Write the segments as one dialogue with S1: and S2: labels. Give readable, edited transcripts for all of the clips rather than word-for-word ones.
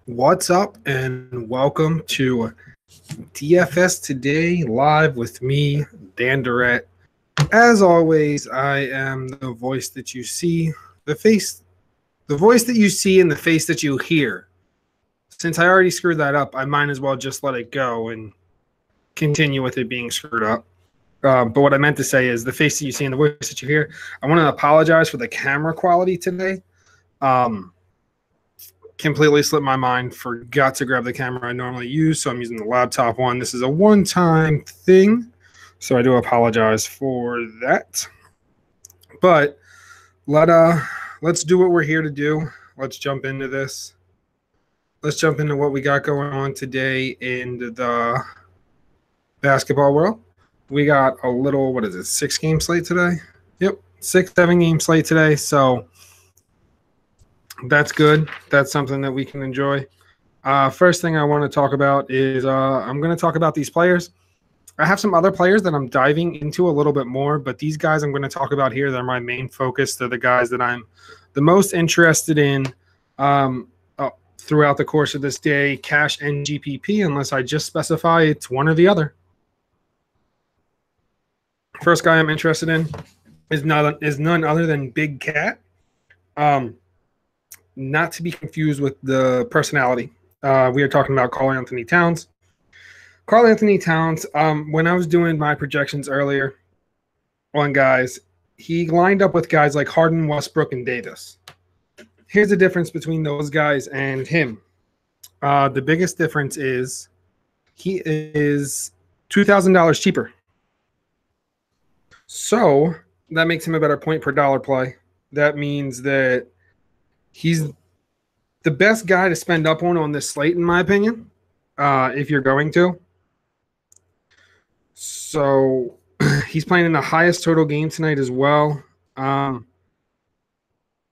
S1: What's up, and welcome to DFS Today live with me, Dan Dorrett. As always, I am the voice that you see, the voice that you see and the face that you hear. Since I already screwed that up, I might as well just let it go and continue with it being screwed up. But what I meant to say is the face that you see and the voice that you hear. I want to apologize for the camera quality today. Completely slipped my mind, forgot to grab the camera I normally use, so I'm using the laptop one. This is a one-time thing, so I do apologize for that. But let's do what we're here to do. Let's jump into this. Let's jump into what we got going on today in the basketball world. We got a little, 6-game slate today? Yep, 6-7 game slate today, so that's good. That's something that we can enjoy. First thing I want to talk about is I'm going to talk about these players. I have some other players that I'm diving into a little bit more, but these guys I'm going to talk about here, they're my main focus. They're the guys that I'm the most interested in throughout the course of this day, cash and GPP, unless I just specify it's one or the other. First guy I'm interested in is none other than Big Cat. Not to be confused with the personality. We are talking about Karl-Anthony Towns. Karl-Anthony Towns, when I was doing my projections earlier on guys, he lined up with guys like Harden, Westbrook, and Davis. Here's the difference between those guys and him. The biggest difference is he is $2,000 cheaper. So that makes him a better point per dollar play. That means that he's the best guy to spend up on this slate, in my opinion, if you're going to. So he's playing in the highest total game tonight as well. And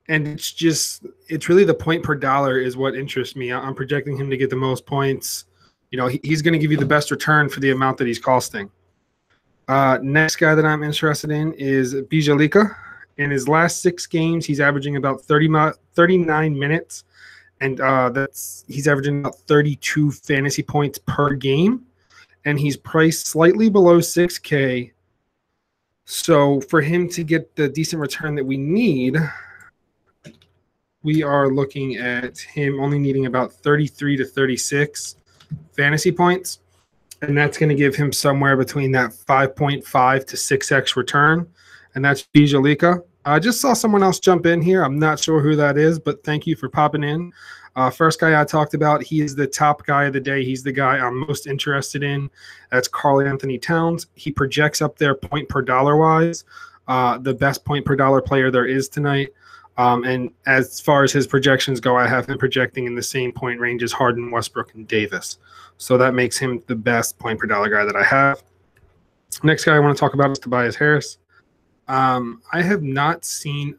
S1: it's really the point per dollar is what interests me. I'm projecting him to get the most points. You know, he's going to give you the best return for the amount that he's costing. Next guy that I'm interested in is Bijalika. In his last 6 games, he's averaging about 39 minutes, and he's averaging about 32 fantasy points per game, and he's priced slightly below 6K. So for him to get the decent return that we need, we are looking at him only needing about 33 to 36 fantasy points, and that's going to give him somewhere between that 5.5 to 6x return. And that's Bijalika. I just saw someone else jump in here. I'm not sure who that is, but thank you for popping in. First guy I talked about, he is the top guy of the day. He's the guy I'm most interested in. That's Karl-Anthony Towns. He projects up there point per dollar wise, the best point per dollar player there is tonight. And as far as his projections go, I have him projecting in the same point range as Harden, Westbrook, and Davis. So that makes him the best point per dollar guy that I have. Next guy I want to talk about is Tobias Harris. I have not seen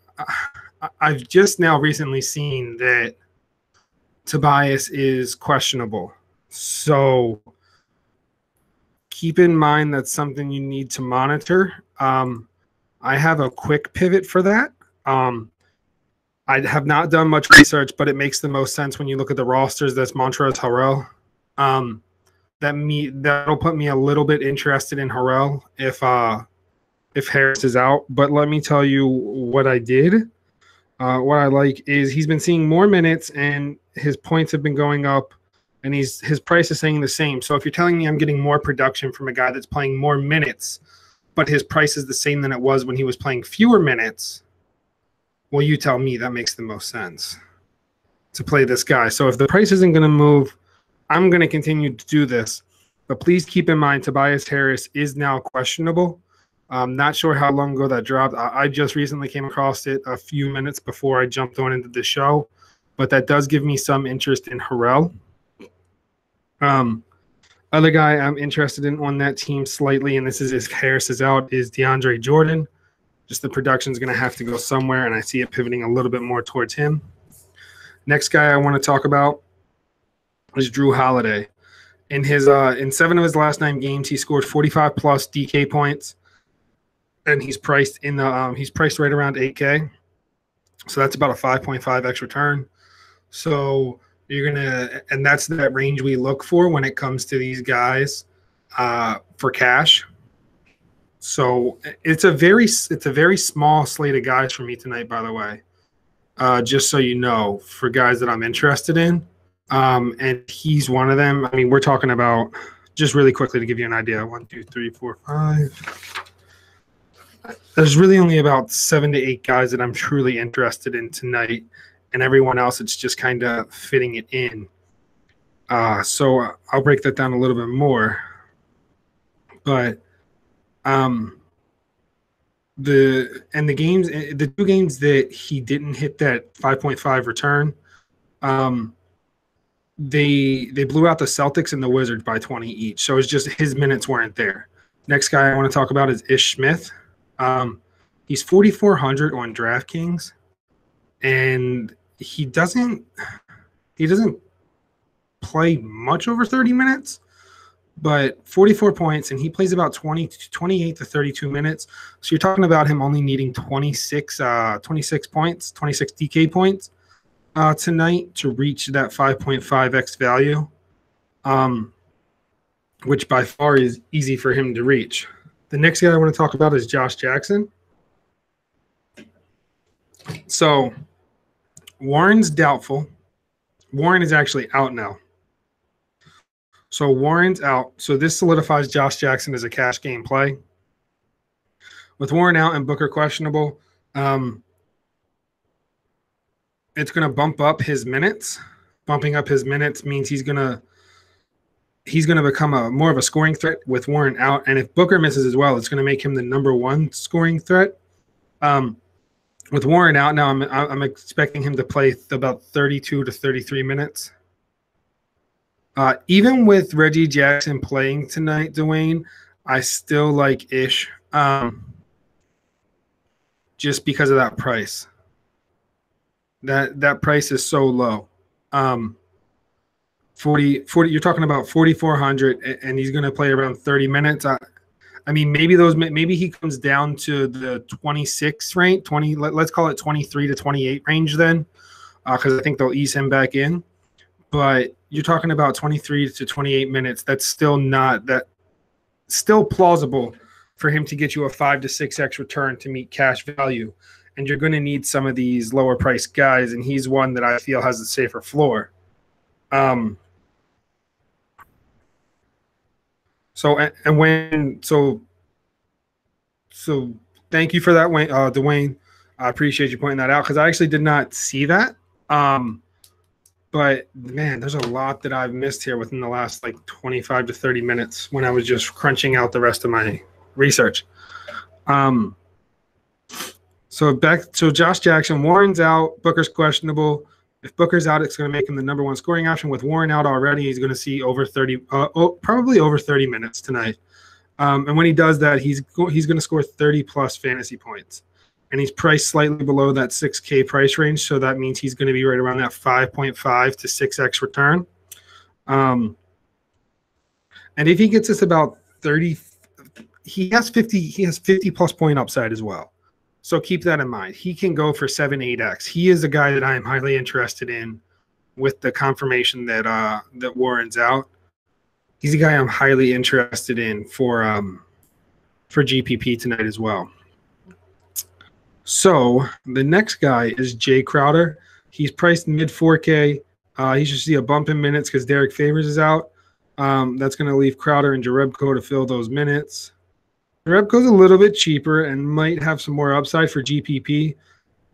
S1: I've just now recently seen that Tobias is questionable. So keep in mind that's something you need to monitor. I have a quick pivot for that. I have not done much research, but it makes the most sense when you look at the rosters. That's Montrezl Harrell. That'll put me a little bit interested in Harrell if Harris is out. But let me tell you what I did. What I like is he's been seeing more minutes and his points have been going up and his price is staying the same. So if you're telling me I'm getting more production from a guy that's playing more minutes, but his price is the same than it was when he was playing fewer minutes, well, you tell me that makes the most sense to play this guy. So if the price isn't going to move, I'm going to continue to do this. But please keep in mind Tobias Harris is now questionable. I'm not sure how long ago that dropped. I just recently came across it a few minutes before I jumped on into the show, but that does give me some interest in Harrell. Other guy I'm interested in on that team slightly, and this is if Harris is out, is DeAndre Jordan. Just the production is going to have to go somewhere, and I see it pivoting a little bit more towards him. Next guy I want to talk about is Drew Holiday. In 7 of his last 9 games, he scored 45 plus DK points. And he's priced right around 8K. So that's about a 5.5x return. So and that's that range we look for when it comes to these guys for cash. So it's a very small slate of guys for me tonight, by the way. Just so you know, for guys that I'm interested in. And he's one of them. I mean, we're talking about, just really quickly to give you an idea, 1, 2, 3, 4, 5. There's really only about 7 to 8 guys that I'm truly interested in tonight, and everyone else, it's just kind of fitting it in. So I'll break that down a little bit more. But the two games that he didn't hit that 5.5 return, they blew out the Celtics and the Wizards by 20 each. So it's just his minutes weren't there. Next guy I want to talk about is Ish Smith. He's 4,400 on DraftKings, and he doesn't play much over 30 minutes, but 44 points, and he plays about 28 to 32 minutes. So you're talking about him only needing 26 points, 26 DK points tonight to reach that 5.5x value, which by far is easy for him to reach. The next guy I want to talk about is Josh Jackson. So Warren's doubtful. Warren is actually out now. So Warren's out. So this solidifies Josh Jackson as a cash game play. With Warren out and Booker questionable, it's going to bump up his minutes. Bumping up his minutes means he's going to become more of a scoring threat with Warren out. And if Booker misses as well, it's going to make him the #1 scoring threat. With Warren out now, I'm expecting him to play about 32 to 33 minutes. Even with Reggie Jackson playing tonight, Dwayne, I still like Ish just because of that price. That price is so low. 40, you're talking about 4,400, and he's going to play around 30 minutes. I mean, maybe he comes down to the 26 range, let's call it 23 to 28 range then, because I think they'll ease him back in. But you're talking about 23 to 28 minutes. That's still still plausible for him to get you a 5 to 6x return to meet cash value. And you're going to need some of these lower priced guys, and he's one that I feel has a safer floor. So thank you for that, Dwayne. I appreciate you pointing that out because I actually did not see that. But man, there's a lot that I've missed here within the last like 25 to 30 minutes when I was just crunching out the rest of my research. So Josh Jackson, Warren's out, Booker's questionable. If Booker's out, it's going to make him the #1 scoring option. With Warren out already, he's going to see probably over 30 minutes tonight. And when he does that, he's going to score 30+ fantasy points. And he's priced slightly below that 6K price range, so that means he's going to be right around that 5.5 to 6x return. And if he gets us about 30, he has 50+ point upside as well. So keep that in mind. He can go for 7, 8x. He is a guy that I am highly interested in with the confirmation that Warren's out. He's a guy I'm highly interested in for GPP tonight as well. So the next guy is Jay Crowder. He's priced mid 4K. He should see a bump in minutes because Derek Favors is out. That's going to leave Crowder and Jerebko to fill those minutes. Jerebko's a little bit cheaper and might have some more upside for GPP,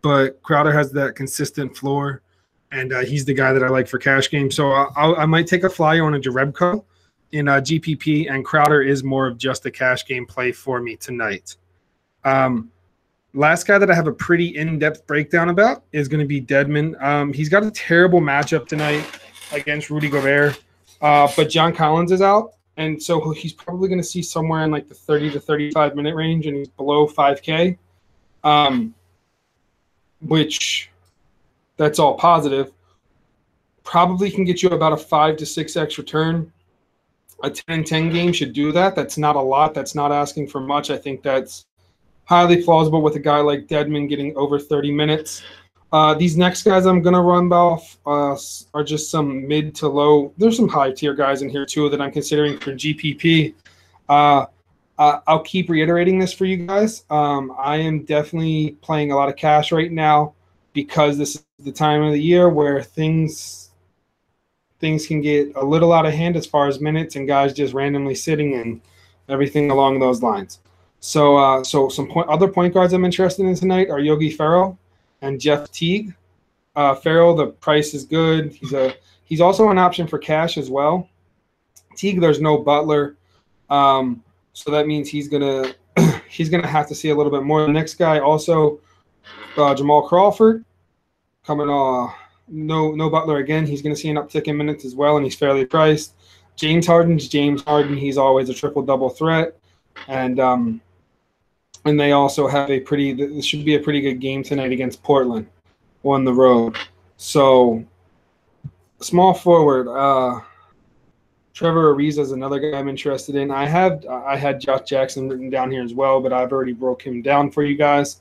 S1: but Crowder has that consistent floor, and he's the guy that I like for cash game. So I might take a flyer on a Jerebko in GPP, and Crowder is more of just a cash game play for me tonight. Last guy that I have a pretty in-depth breakdown about is going to be Dedmon. He's got a terrible matchup tonight against Rudy Gobert, but John Collins is out, and so he's probably going to see somewhere in like the 30 to 35 minute range, and he's below 5K, which that's all positive. Probably can get you about a 5 to 6x return. A 10-10 game should do that. That's not a lot. That's not asking for much. I think that's highly plausible with a guy like Dedmon getting over 30 minutes. These next guys I'm going to run off are just some mid to low. There's some high tier guys in here too that I'm considering for GPP. I'll keep reiterating this for you guys. I am definitely playing a lot of cash right now because this is the time of the year where things can get a little out of hand as far as minutes and guys just randomly sitting and everything along those lines. So some other point guards I'm interested in tonight are Yogi Ferrell and Jeff Teague. Ferrell, the price is good. He's also an option for cash as well. Teague, there's no Butler, so that means he's gonna have to see a little bit more. The next guy also Jamal Crawford coming no Butler again. He's gonna see an uptick in minutes as well, and he's fairly priced. James Harden. He's always a triple-double threat, and they also have this should be a pretty good game tonight against Portland on the road. So small forward, Trevor Ariza is another guy I'm interested in. I had Josh Jackson written down here as well, but I've already broke him down for you guys.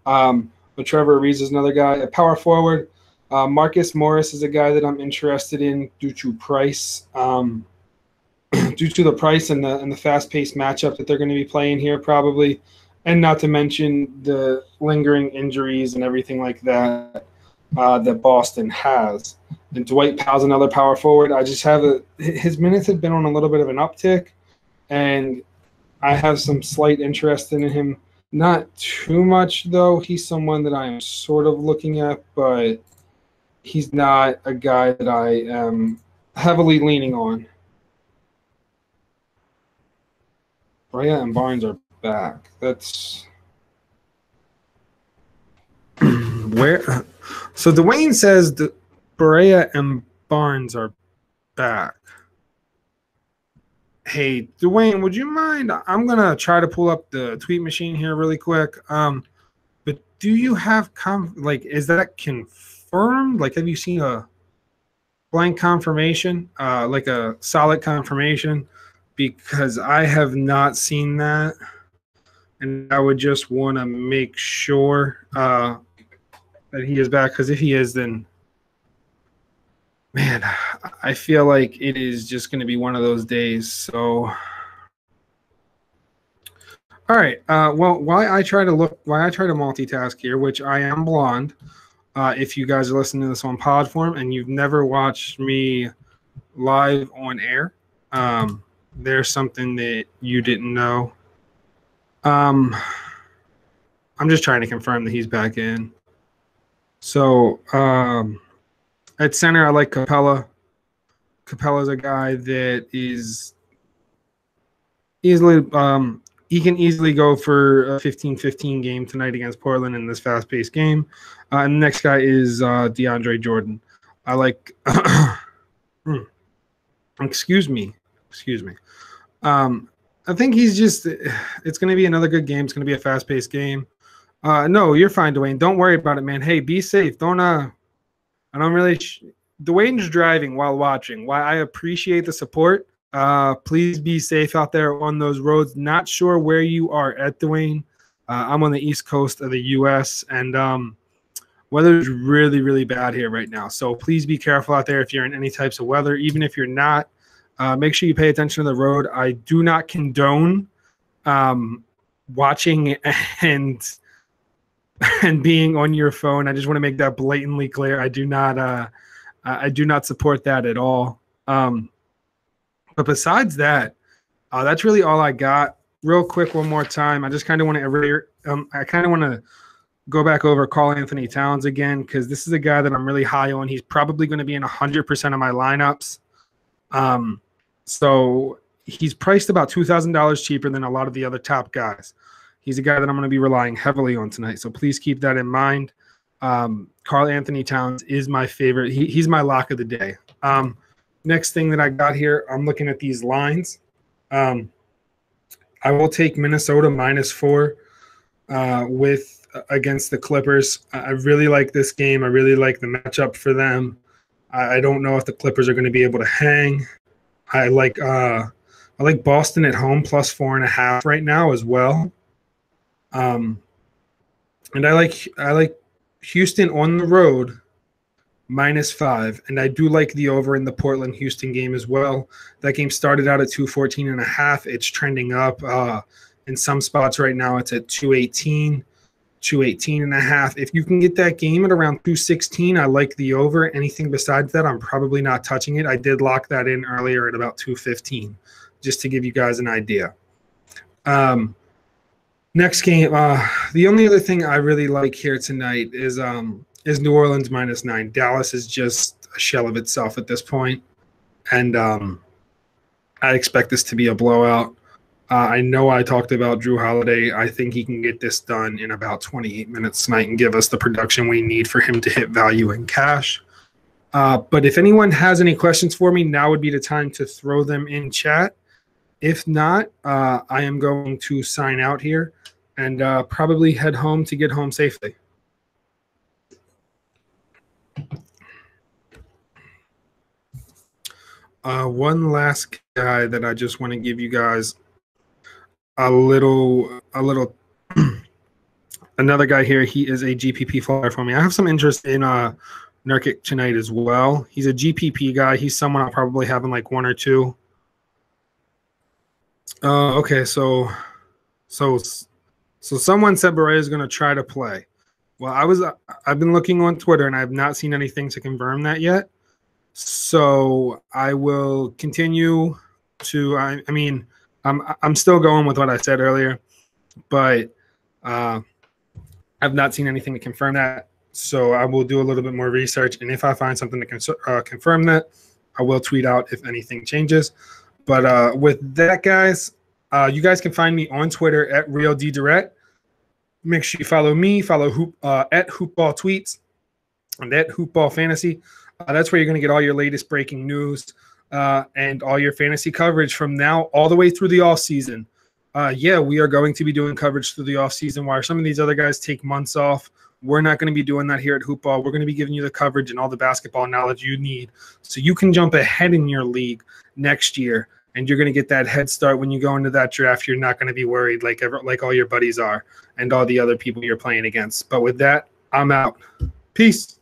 S1: But Trevor Ariza is another guy. A power forward, Marcus Morris is a guy that I'm interested in due to price. Due to the price and the fast-paced matchup that they're going to be playing here probably, and not to mention the lingering injuries and everything like that that Boston has. And Dwight Powell's another power forward. I just have his minutes have been on a little bit of an uptick, and I have some slight interest in him. Not too much, though. He's someone that I am sort of looking at, but he's not a guy that I am heavily leaning on. Brea and Barnes are back. That's where. So Dwayne says that Brea and Barnes are back. Hey, Dwayne, would you mind? I'm gonna try to pull up the tweet machine here really quick. But do you have is that confirmed? Like, have you seen a blank confirmation? Like a solid confirmation? Because I have not seen that, and I would just want to make sure that he is back. Because if he is, then, man, I feel like it is just going to be one of those days. So, all right. Well, while I try to multitask here, which I am blonde. If you guys are listening to this on pod form and you've never watched me live on air, there's something that you didn't know. I'm just trying to confirm that he's back in. So at center, I like Capella. Capella's a guy that is easily he can easily go for a 15-15 game tonight against Portland in this fast-paced game. And the next guy is DeAndre Jordan. I like excuse me. I think it's going to be another good game. It's going to be a fast-paced game. No, you're fine, Dwayne. Don't worry about it, man. Hey, be safe. Dwayne's driving while watching. While I appreciate the support, please be safe out there on those roads. Not sure where you are at, Dwayne. I'm on the East Coast of the U.S., and weather is really, really bad here right now. So please be careful out there if you're in any types of weather. Even if you're not, make sure you pay attention to the road. I do not condone watching and being on your phone. I just want to make that blatantly clear. I do not support that at all. But besides that, that's really all I got. Real quick, one more time. I just kind of want to go back over Karl Anthony Towns again, because this is a guy that I'm really high on. He's probably going to be in 100% of my lineups. So he's priced about $2,000 cheaper than a lot of the other top guys. He's a guy that I'm going to be relying heavily on tonight. So please keep that in mind. Karl Anthony Towns is my favorite. He's my lock of the day. Next thing that I got here, I'm looking at these lines. I will take Minnesota -4 against the Clippers. I really like this game. I really like the matchup for them. I don't know if the Clippers are going to be able to hang. I like Boston at home +4.5 right now as well. And I like Houston on the road, -5. And I do like the over in the Portland-Houston game as well. That game started out at 214.5. It's trending up. In some spots right now, it's at 218. 218.5. If you can get that game at around 216, I like the over. Anything besides that, I'm probably not touching it. I did lock that in earlier at about 215, just to give you guys an idea. Next game, the only other thing I really like here tonight is New Orleans -9. Dallas is just a shell of itself at this point, and I expect this to be a blowout. I know I talked about Drew Holiday. I think he can get this done in about 28 minutes tonight and give us the production we need for him to hit value in cash. But if anyone has any questions for me, now would be the time to throw them in chat. If not, I am going to sign out here and probably head home to get home safely. One last guy that I just want to give you guys a little another guy here. He is a GPP flyer for me. I have some interest in Nurkic tonight as well. He's a GPP guy. He's someone I'll probably have in like one or two. Okay, so someone said Barea is going to try to play. Well, I've been looking on Twitter and I have not seen anything to confirm that yet. So I will continue to. I mean, I'm still going with what I said earlier, but I've not seen anything to confirm that. So I will do a little bit more research, and if I find something to confirm that, I will tweet out if anything changes. But with that, guys, you guys can find me on Twitter at RealDDorrett. Make sure you follow me, follow at Hoopball Tweets and at Hoopball Fantasy. That's where you're going to get all your latest breaking news and all your fantasy coverage from now all the way through the off season. Yeah, we are going to be doing coverage through the off season while some of these other guys take months off. We're not going to be doing that here at Hoopball. We're going to be giving you the coverage and all the basketball knowledge you need so you can jump ahead in your league next year, and you're going to get that head start when you go into that draft. You're not going to be worried like all your buddies are and all the other people you're playing against. But with that, I'm out. Peace.